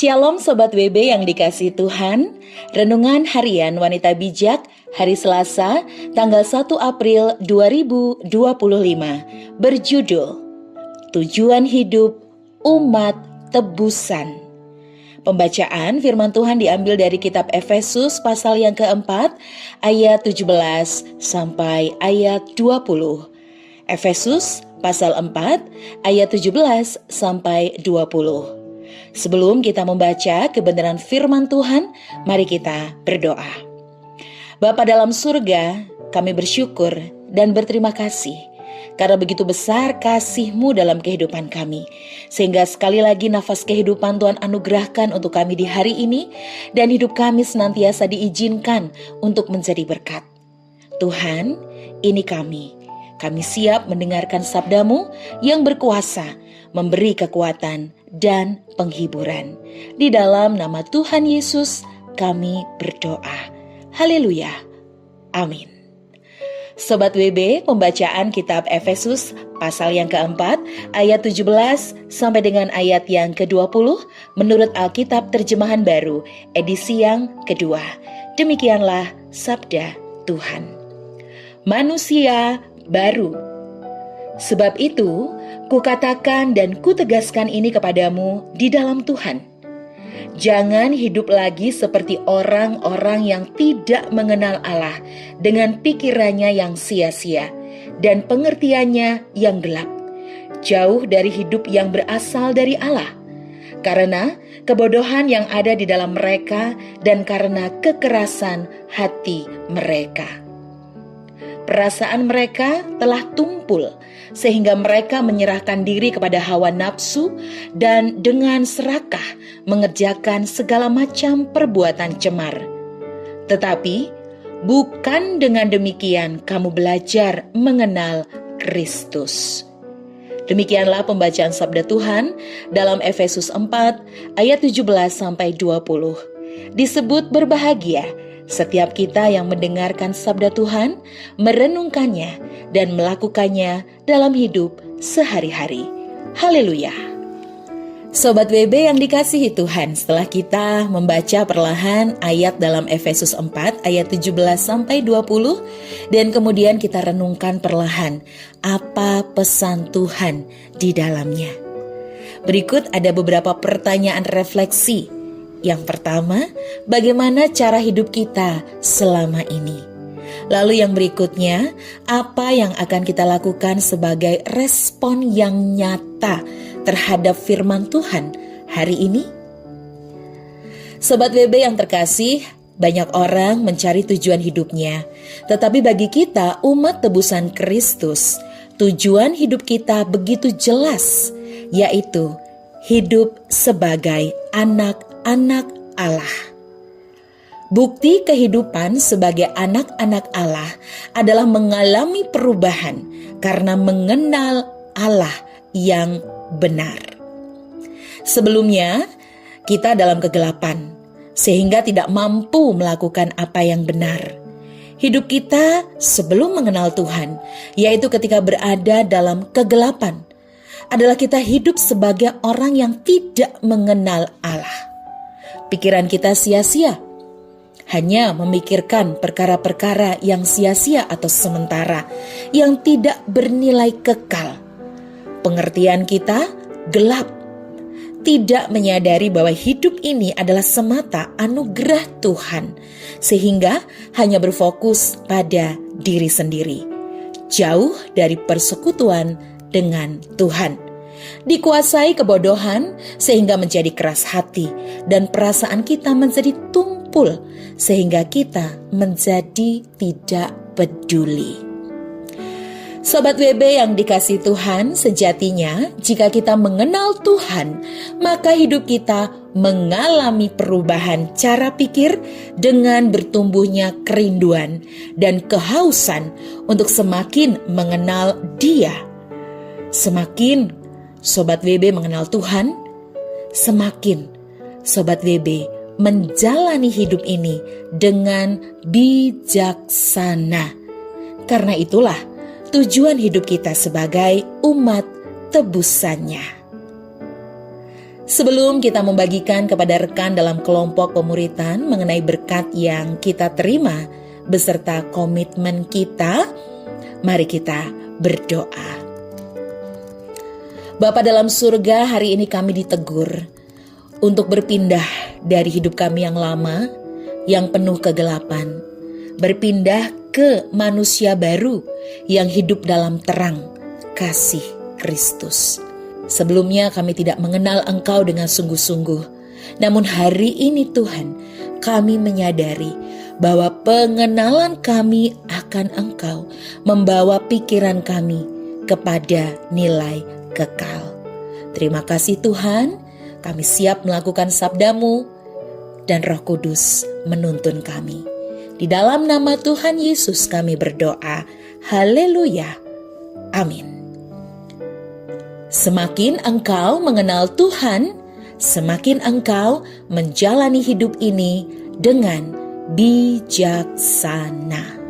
Shalom Sobat WB yang dikasihi Tuhan. Renungan Harian Wanita Bijak hari Selasa tanggal 1 April 2025 berjudul Tujuan Hidup Umat Tebusan. Pembacaan firman Tuhan diambil dari kitab Efesus pasal yang keempat ayat 17 sampai ayat 20. Efesus pasal 4 ayat 17 sampai 20. Sebelum kita membaca kebenaran firman Tuhan, mari kita berdoa. Bapa dalam surga, kami bersyukur dan berterima kasih karena begitu besar kasih-Mu dalam kehidupan kami. Sehingga sekali lagi nafas kehidupan Tuhan anugerahkan untuk kami di hari ini, dan hidup kami senantiasa diizinkan untuk menjadi berkat. Tuhan, ini kami siap mendengarkan sabda-Mu yang berkuasa, memberi kekuatan dan penghiburan. Di dalam nama Tuhan Yesus kami berdoa. Haleluya. Amin. Sobat WB, pembacaan kitab Efesus pasal yang keempat ayat 17 sampai dengan ayat yang ke-20 menurut Alkitab Terjemahan Baru edisi yang kedua. Demikianlah sabda Tuhan. Manusia baru. Sebab itu, kukatakan dan kutegaskan ini kepadamu di dalam Tuhan. Jangan hidup lagi seperti orang-orang yang tidak mengenal Allah dengan pikirannya yang sia-sia dan pengertiannya yang gelap. Jauh dari hidup yang berasal dari Allah. Karena kebodohan yang ada di dalam mereka dan karena kekerasan hati mereka. Perasaan mereka telah tumpul sehingga mereka menyerahkan diri kepada hawa nafsu dan dengan serakah mengerjakan segala macam perbuatan cemar. Tetapi bukan dengan demikian kamu belajar mengenal Kristus. Demikianlah pembacaan sabda Tuhan dalam Efesus 4 ayat 17 sampai 20. Disebut berbahagia setiap kita yang mendengarkan sabda Tuhan, merenungkannya, dan melakukannya dalam hidup sehari-hari. Haleluya. Sobat WB yang dikasihi Tuhan, setelah kita membaca perlahan ayat dalam Efesus 4 ayat 17 sampai 20, dan kemudian kita renungkan perlahan apa pesan Tuhan di dalamnya. Berikut ada beberapa pertanyaan refleksi. Yang pertama, bagaimana cara hidup kita selama ini? Lalu yang berikutnya, apa yang akan kita lakukan sebagai respon yang nyata terhadap firman Tuhan hari ini? Sobat WB yang terkasih, banyak orang mencari tujuan hidupnya. Tetapi bagi kita, umat tebusan Kristus, tujuan hidup kita begitu jelas, yaitu hidup sebagai anak Allah. Bukti kehidupan sebagai anak-anak Allah adalah mengalami perubahan karena mengenal Allah yang benar. Sebelumnya, kita dalam kegelapan sehingga tidak mampu melakukan apa yang benar. Hidup kita sebelum mengenal Tuhan, yaitu ketika berada dalam kegelapan, adalah kita hidup sebagai orang yang tidak mengenal Allah. Pikiran kita sia-sia, hanya memikirkan perkara-perkara yang sia-sia atau sementara, yang tidak bernilai kekal. Pengertian kita gelap, tidak menyadari bahwa hidup ini adalah semata anugerah Tuhan, sehingga hanya berfokus pada diri sendiri, jauh dari persekutuan dengan Tuhan. Dikuasai kebodohan sehingga menjadi keras hati dan perasaan kita menjadi tumpul sehingga kita menjadi tidak peduli. Sobat WB yang dikasihi Tuhan, sejatinya jika kita mengenal Tuhan, maka hidup kita mengalami perubahan cara pikir dengan bertumbuhnya kerinduan dan kehausan untuk semakin mengenal Dia. Semakin Sobat WB mengenal Tuhan, semakin Sobat WB menjalani hidup ini dengan bijaksana. Karena itulah tujuan hidup kita sebagai umat tebusannya. Sebelum kita membagikan kepada rekan dalam kelompok pemuritan mengenai berkat yang kita terima beserta komitmen kita, mari kita berdoa. Bapa dalam surga, hari ini kami ditegur untuk berpindah dari hidup kami yang lama, yang penuh kegelapan, berpindah ke manusia baru yang hidup dalam terang kasih Kristus. Sebelumnya kami tidak mengenal Engkau dengan sungguh-sungguh. Namun hari ini Tuhan, kami menyadari bahwa pengenalan kami akan Engkau membawa pikiran kami kepada nilai kekal. Terima kasih Tuhan, kami siap melakukan sabda-Mu dan Roh Kudus menuntun kami. Di dalam nama Tuhan Yesus kami berdoa. Haleluya. Amin. Semakin engkau mengenal Tuhan, semakin engkau menjalani hidup ini dengan bijaksana.